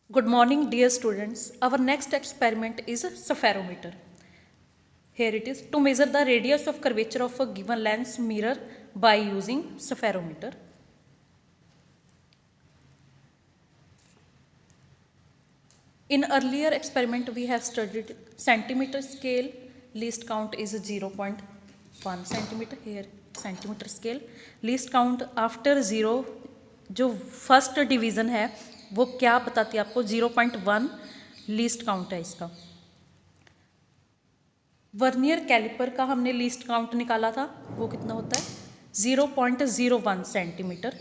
Good morning, dear students. Our next experiment is spherometer. Here it is to measure the radius of curvature of a given lens mirror by using spherometer. In earlier experiment, we have studied centimeter scale. Least count is 0.1 centimeter. Here centimeter scale. Least count after 0 जो first division है वो क्या बताती है आपको 0.1 least count है इसका। Vernier caliper का हमने लीस्ट काउंट निकाला था, वो कितना होता है 0.01 सेंटीमीटर।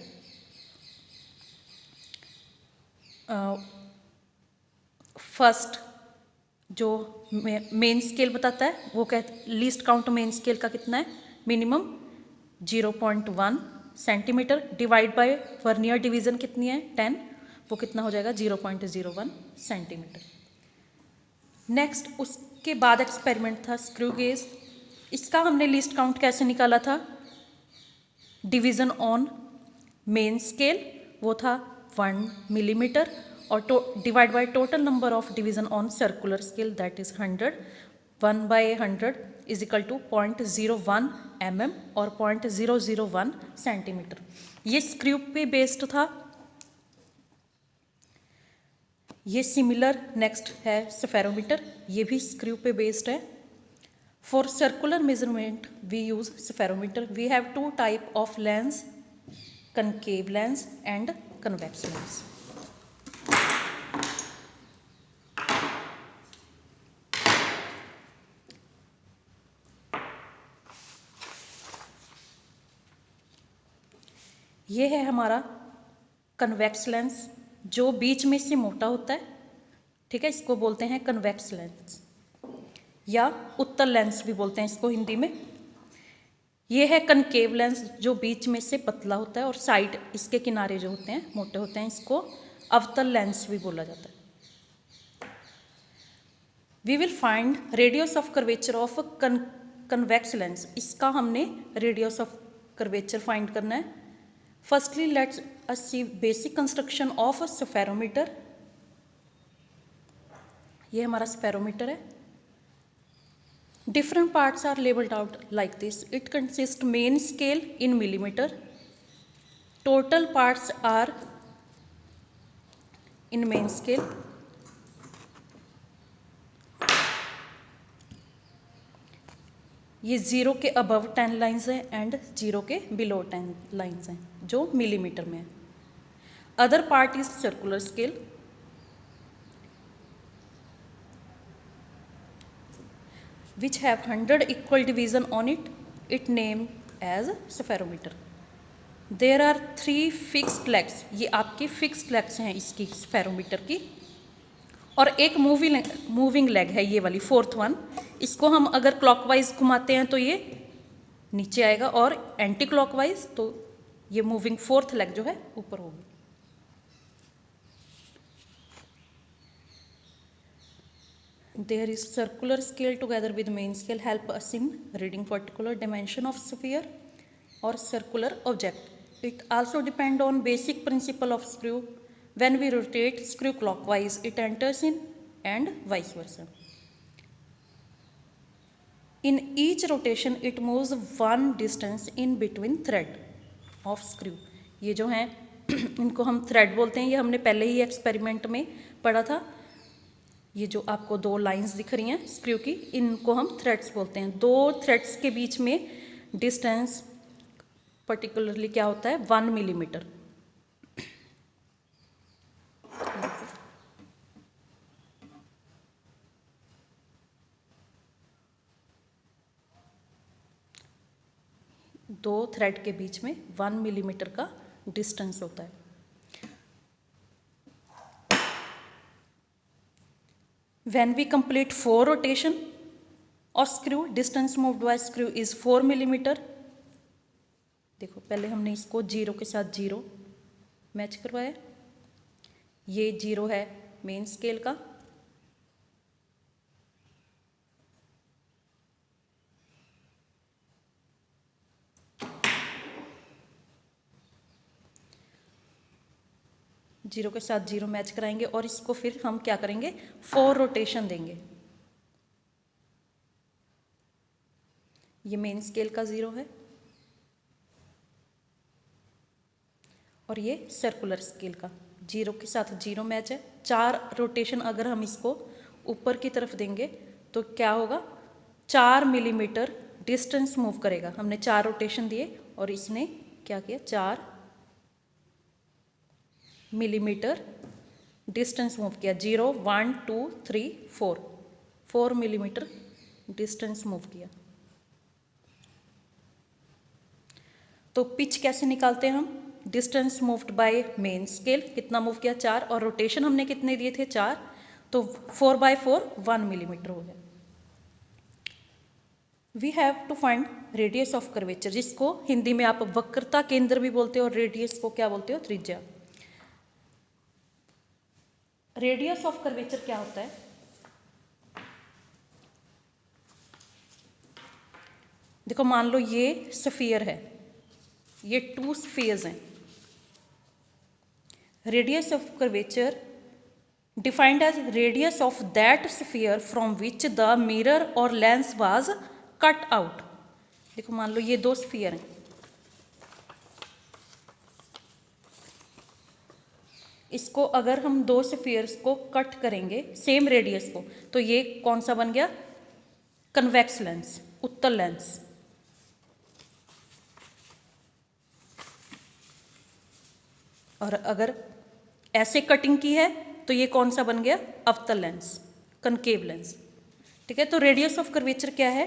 फर्स्ट जो मेन स्केल बताता है वो लीस्ट काउंट मेन स्केल का कितना है minimum 0.1 centimetre divide by vernier division कितनी है 10, वो कितना हो जाएगा 0.01 सेंटीमीटर। नेक्स्ट उसके बाद एक्सपेरिमेंट था स्क्रू गेज। इसका हमने लिस्ट काउंट कैसे निकाला था, डिवीज़न ऑन मेन स्केल वो था 1 मिलीमीटर और divide by total number of division on circular scale that is 100। 1/100 is equal to 0.01 mm और 0.001 सेंटीमीटर। ये स्क्रू पे बेस्ड था। ये सिमिलर नेक्स्ट है स्फेरोमीटर, ये भी स्क्रू पे बेस्ड है। For circular measurement we use spherometer. We have two type of lens, concave lens and convex lens. ये है हमारा कन्वेक्स लेंस जो बीच में से मोटा होता है, ठीक है, इसको बोलते हैं कन्वेक्स लेंस या उत्तल लेंस भी बोलते हैं इसको हिंदी में। ये है कनकेव लेंस जो बीच में से पतला होता है और साइड इसके किनारे जो होते हैं मोटे होते हैं, इसको अवतल लेंस भी बोला जाता है। We will find radius of curvature of convex lens. इसका हमने रेडियस ऑफ कर्वेचर फाइंड करना है। Firstly let us see basic construction of a spherometer. ये हमारा स्फेरोमीटर है। Different parts are labeled out like this. It consists main scale in millimeter. Total parts are in main scale. ये 0 के above 10 lines हैं and 0 के below 10 lines हैं जो millimetre में है। Other part is circular scale. which have 100 equal division on it, it named as spherometer. There are 3 fixed legs. ये आपकी fixed legs हैं इसकी स्फेरोमीटर की, और एक मूविंग लेग है ये वाली 4th वन। इसको हम अगर क्लॉकवाइज घुमाते हैं तो ये नीचे आएगा और एंटी क्लॉकवाइज तो ये मूविंग 4th लेग जो है ऊपर होगी। There is circular scale together with main scale help us in reading particular dimension of sphere or circular object. It also depend on basic principle of screw. When we rotate screw clockwise, it enters in and vice versa. In each rotation, it moves one distance in between thread of screw. ये जो हैं इनको हम thread बोलते हैं, ये हमने पहले ही एक्सपेरिमेंट में पढ़ा था। ये जो आपको 2 लाइंस दिख रही हैं स्क्रू की, इनको हम थ्रेड्स बोलते हैं। 2 थ्रेड्स के बीच में डिस्टेंस पर्टिकुलरली क्या होता है 1 मिलीमीटर। दो थ्रेड के बीच में 1 मिलीमीटर का डिस्टेंस होता है। When we complete 4 rotation of screw, distance moved by screw is 4 millimeter. देखो पहले हमने इसको 0 के साथ 0 मैच करवाया। ये 0 है मेन स्केल का, जीरो के साथ जीरो मैच कराएंगे और इसको फिर हम क्या करेंगे, 4 रोटेशन देंगे। ये मेन स्केल का जीरो है और ये सर्कुलर स्केल का जीरो के साथ जीरो मैच है। 4 रोटेशन अगर हम इसको ऊपर की तरफ देंगे तो क्या होगा, 4 मिलीमीटर डिस्टेंस मूव करेगा। हमने 4 रोटेशन दिए और इसने क्या किया, 4 मिलीमीटर डिस्टेंस मूव किया। 0 1 2 3 4 मिलीमीटर डिस्टेंस मूव किया। तो पिच कैसे निकालते हैं हम, distance moved by main scale, कितना मूव किया 4, और रोटेशन हमने कितने दिए थे 4, तो 4/4 1 मिलीमीटर हो गया। We have to find radius of curvature, जिसको हिंदी में आप वक्रता केंद्र भी बोलते हो और रेडियस को क्या बोलते हो, त्रिज्या। रेडियस ऑफ कर्वेचर क्या होता है, देखो मान लो ये स्फीयर है, ये 2 स्फीयर्स हैं। Radius of curvature defined as radius of that sphere from which the mirror or lens was cut out. देखो मान लो ये 2 स्फीयर हैं, इसको अगर हम 2 स्फीयर्स को कट करेंगे सेम रेडियस को, तो ये कौन सा बन गया, कन्वेक्स लेंस, उत्तल लेंस। और अगर ऐसे कटिंग की है तो ये कौन सा बन गया, अवतल लेंस, कनकेव लेंस। ठीक है, तो रेडियस ऑफ कर्वेचर क्या है,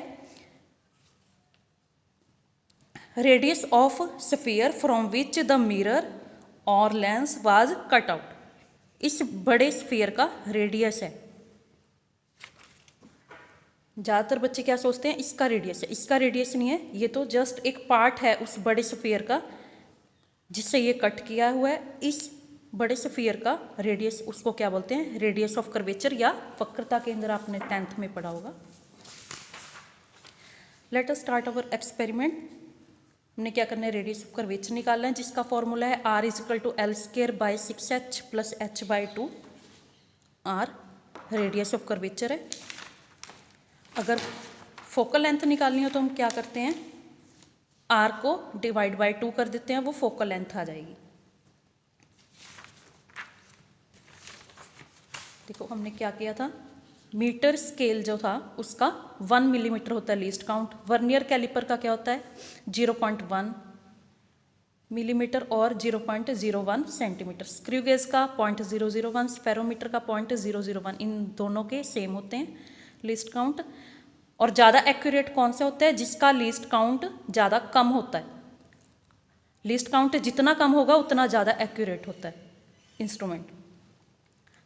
radius of sphere from which the mirror or lens was cut out. इस बड़े स्फीयर का रेडियस है। ज़्यादातर बच्चे क्या सोचते हैं, इसका रेडियस है, इसका रेडियस नहीं है, ये तो जस्ट एक पार्ट है उस बड़े स्फीयर का जिससे ये कट किया हुआ है। इस बड़े स्फीयर का रेडियस, उसको क्या बोलते हैं, रेडियस ऑफ कर्वेचर या वक्रता केंद्र, आपने 10th में पढ़ा होगा। Let us start our experiment. हमने क्या करना है, रेडियस ऑफ कर्वेचर निकालना है, जिसका फॉर्मूला है r = L²/6h + h/2। r radius of curvature है। अगर फोकल लेंथ निकालनी हो तो हम क्या करते हैं, r को डिवाइड बाय 2 कर देते हैं, वो फोकल लेंथ आ जाएगी। देखो हमने क्या किया था, मीटर स्केल जो था उसका 1 मिलीमीटर होता है लीस्ट काउंट। वर्नियर कैलिपर का क्या होता है, 0.1 मिलीमीटर और 0.01 सेंटीमीटर। स्क्रू गेज का 0.001, स्फेरोमीटर का 0.001, इन दोनों के सेम होते हैं लीस्ट काउंट। और ज़्यादा एक्यूरेट कौन सा होता है, जिसका लीस्ट काउंट ज़्यादा कम होता है। लीस्ट काउंट जितना कम होगा उतना ज़्यादा एक्यूरेट होता है इंस्ट्रूमेंट।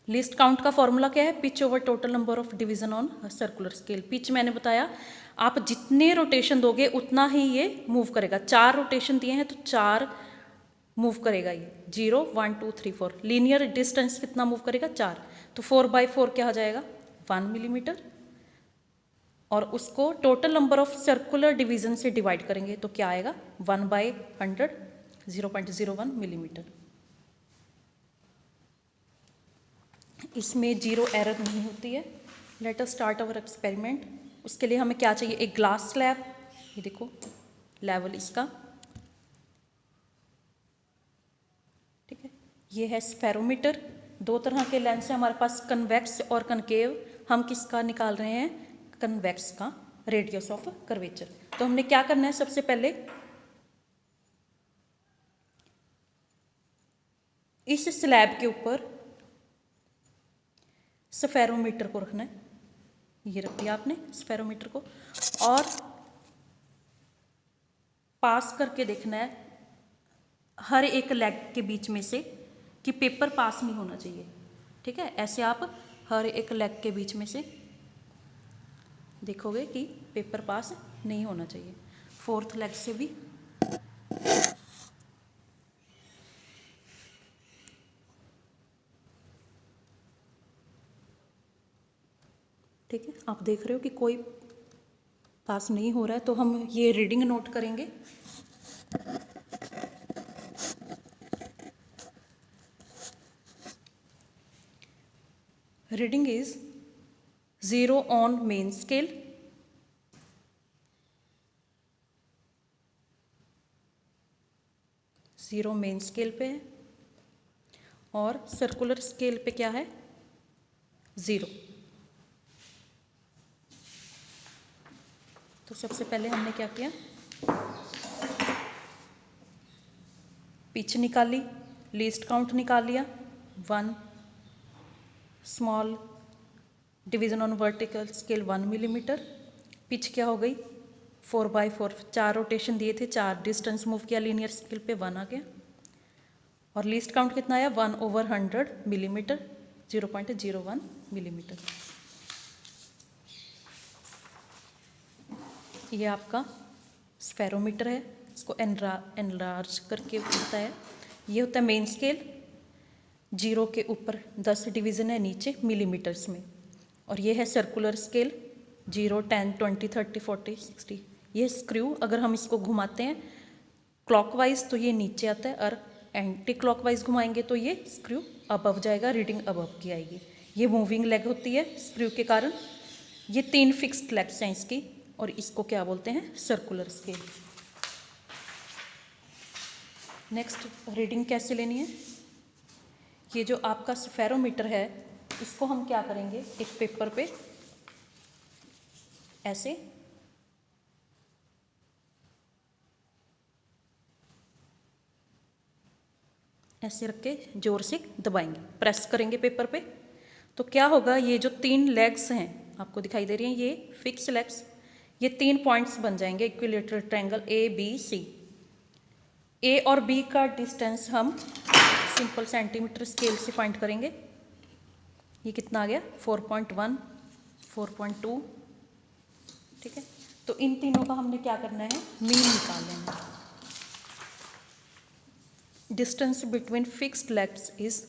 लीस्ट काउंट का फॉर्मूला क्या है, pitch over total number of division on circular scale. Pitch मैंने बताया, आप जितने रोटेशन दोगे उतना ही ये मूव करेगा। 4 रोटेशन दिए हैं तो 4 मूव करेगा ये, 0 1 2 3 4। लीनियर डिस्टेंस कितना मूव करेगा, 4, तो 4/4 क्या हो जाएगा, 1 मिलीमीटर। और उसको total number of circular division से डिवाइड करेंगे तो क्या आएगा, 1/100, 0.01 मिलीमीटर। इसमें 0 एरर नहीं होती है। Let us start our experiment. उसके लिए हमें क्या चाहिए, एक ग्लास स्लैब, ये देखो लेवल इसका, ठीक है। ये है स्फेरोमीटर। 2 तरह के लेंस है हमारे पास, कन्वेक्स और कनकेव। हम किसका निकाल रहे हैं, कन्वेक्स का रेडियस ऑफ कर्वेचर। तो हमने क्या करना है, सबसे पहले इस स्लैब के ऊपर स्फेरोमीटर को रखना है, ये रख दिया आपने स्फेरोमीटर को, और पास करके देखना है हर एक लेग के बीच में से कि पेपर पास नहीं होना चाहिए। ठीक है, ऐसे आप हर एक लेग के बीच में से देखोगे कि पेपर पास नहीं होना चाहिए। 4th लेग से भी ठीक है, आप देख रहे हो कि कोई पास नहीं हो रहा है, तो हम ये रीडिंग नोट करेंगे। Reading is 0 on main scale, 0 main scale पे है, और सर्कुलर स्केल पे क्या है 0। तो सबसे पहले हमने क्या किया, पिच निकाली, लीस्ट काउंट निकाल लिया 1, small division on vertical scale 1 millimetre, pitch क्या हो गई 4/4, 4 रोटेशन दिए थे, 4 डिस्टेंस मूव किया लीनियर स्केल पे 1 आ गया, और लीस्ट काउंट कितना आया 1/100 मिलीमीटर, 0.01 मिलीमीटर। ये आपका स्फेरोमीटर है, इसको एनलार्ज करके होता है। ये होता है मेन स्केल, 0 के ऊपर 10 डिवीज़न है नीचे मिलीमीटर्स में, और ये है सर्कुलर स्केल 0, 10, 20, 30, 40, 60। ये स्क्रू अगर हम इसको घुमाते हैं क्लॉकवाइज तो ये नीचे आता है, और एंटी क्लॉकवाइज घुमाएंगे तो ये स्क्रू अबव जाएगा, रीडिंग अबव की आएगी। ये मूविंग लेग होती है स्क्रू के कारण। ये 3 फिक्स्ड लेग्स हैं इसकी, और इसको क्या बोलते हैं सर्कुलर स्केल। नेक्स्ट रीडिंग कैसे लेनी है, ये जो आपका स्फेरोमीटर है इसको हम क्या करेंगे, एक पेपर पे ऐसे रख के जोर से दबाएंगे, प्रेस करेंगे पेपर पे। तो क्या होगा, ये जो 3 लेग्स हैं आपको दिखाई दे रही हैं, ये फिक्स लेग्स, ये 3 पॉइंट्स बन जाएंगे इक्विलेटरल ट्रायंगल ABC। ए और बी का डिस्टेंस हम सिंपल सेंटीमीटर स्केल से फाइंड करेंगे। ये कितना आ गया 4.1, 4.2, ठीक है। तो इन तीनों का हमने क्या करना है, मीन निकाल लेना है। Distance between fixed legs is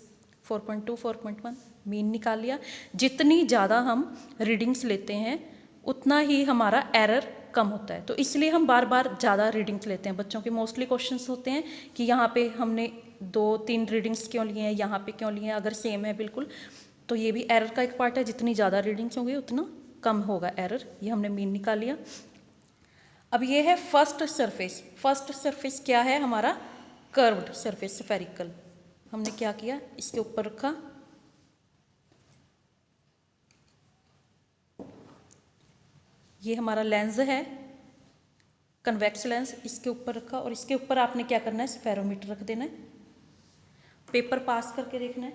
4.2, 4.1, mean निकाल लिया। जितनी ज़्यादा हम रीडिंग्स लेते हैं उतना ही हमारा एरर कम होता है, तो इसलिए हम बार बार ज़्यादा रीडिंग्स लेते हैं। बच्चों के मोस्टली क्वेश्चंस होते हैं कि यहाँ पे हमने 2-3 रीडिंग्स क्यों लिए हैं, यहाँ पे क्यों लिए हैं, अगर सेम है बिल्कुल, तो ये भी एरर का एक पार्ट है। जितनी ज़्यादा रीडिंग्स होंगी उतना कम होगा एरर। ये हमने मीन निकाल लिया। अब ये है फर्स्ट सरफेस। फर्स्ट सरफेस क्या है हमारा, कर्व्ड सरफेस, स्फेरिकल। हमने क्या किया, इसके ऊपर रखा, ये हमारा लेंस है कन्वेक्स लेंस, इसके ऊपर रखा, और इसके ऊपर आपने क्या करना है, स्फेरोमीटर रख देना है, पेपर पास करके देखना है।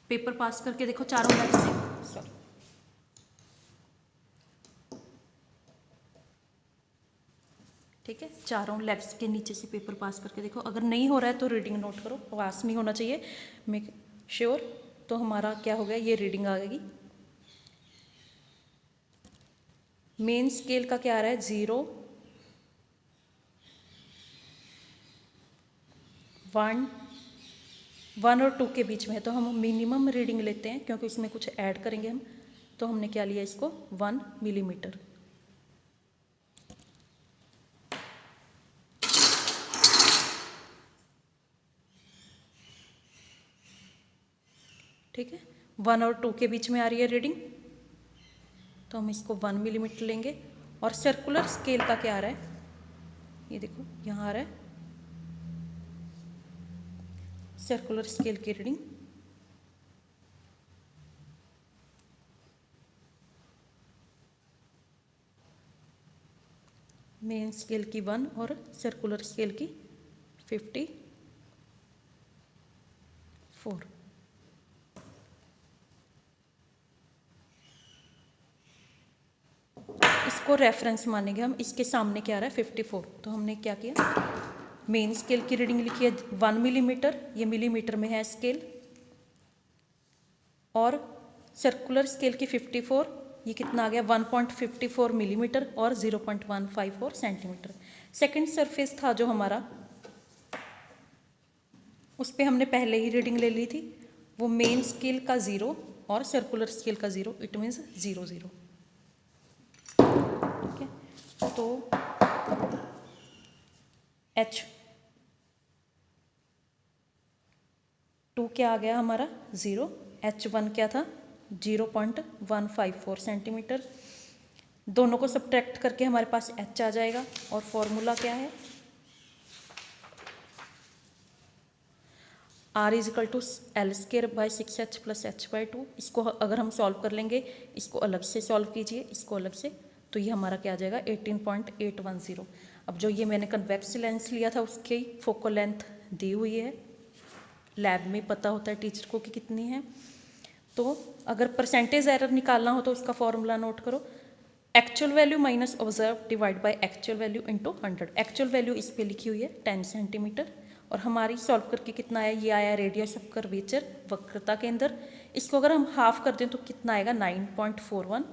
पेपर पास करके देखो चारों लेग से, सॉरी, ठीक है, चारों लेग्स के नीचे से पेपर पास करके देखो। अगर नहीं हो रहा है तो रीडिंग नोट करो, पास नहीं होना चाहिए, मेक श्योर। तो हमारा क्या हो गया, ये रीडिंग आ गई। मेन स्केल का क्या आ रहा है 0, 1 और 2 के बीच में है, तो हम मिनिमम रीडिंग लेते हैं क्योंकि इसमें कुछ ऐड करेंगे हम। तो हमने क्या लिया इसको 1 मिलीमीटर। ठीक है, 1 और 2 के बीच में आ रही है रीडिंग, तो हम इसको 1 मिलीमीटर लेंगे। और सर्कुलर स्केल का क्या आ रहा है, ये देखो यहाँ आ रहा है सर्कुलर स्केल की रीडिंग, मेन स्केल की 1 और सर्कुलर स्केल की 54। इसको रेफरेंस मानेंगे हम। इसके सामने क्या आ रहा है 54, तो हमने क्या किया, मेन स्केल की रीडिंग लिखी है 1 मिलीमीटर, ये मिलीमीटर में है स्केल, और सर्कुलर स्केल की 54, ये कितना आ गया 1.54 मिलीमीटर और 0.154 सेंटीमीटर। सेकंड सरफेस था जो हमारा, उस पर हमने पहले ही रीडिंग ले ली थी, वो मेन स्केल का 0 और सर्कुलर स्केल का 0, इट मीन्स 0, 0। ठीक है, तो H2 क्या आ गया हमारा 0, H1 क्या था 0.154 सेंटीमीटर। दोनों को सब्ट्रैक्ट करके हमारे पास H आ जाएगा और फॉर्मूला क्या है R is equal to L square by 6H plus H/2। इसको अगर हम सॉल्व कर लेंगे, इसको अलग से सॉल्व कीजिए, इसको अलग से, तो ये हमारा क्या आ जाएगा 18.810। अब जो ये मैंने कन्वेक्स लेंस लिया था उसकी फोकल लेंथ दी हुई है, लैब में पता होता है टीचर को कि कितनी है। तो अगर परसेंटेज एरर निकालना हो तो उसका फॉर्मूला नोट करो, actual value minus observe divide by actual value into 100। Actual value इस पे लिखी हुई है 10 सेंटीमीटर और हमारी सॉल्व करके कितना आया, ये आया रेडियस ऑफ कर्वेचर वक्रता के अंदर। इसको अगर हम हाफ कर दें तो कितना आएगा 9.41।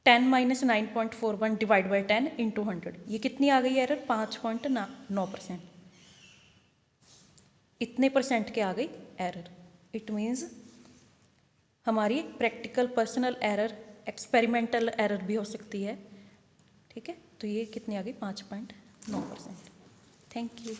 10 माइनस 9.41 डिवाइड बाई 10 इंटू 100, ये कितनी आ गई एरर 5.9%। इतने परसेंट के आ गई एरर। इट मीन्स हमारी practical personal error experimental error भी हो सकती है। ठीक है, तो ये कितनी आ गई 5.9%। Thank you.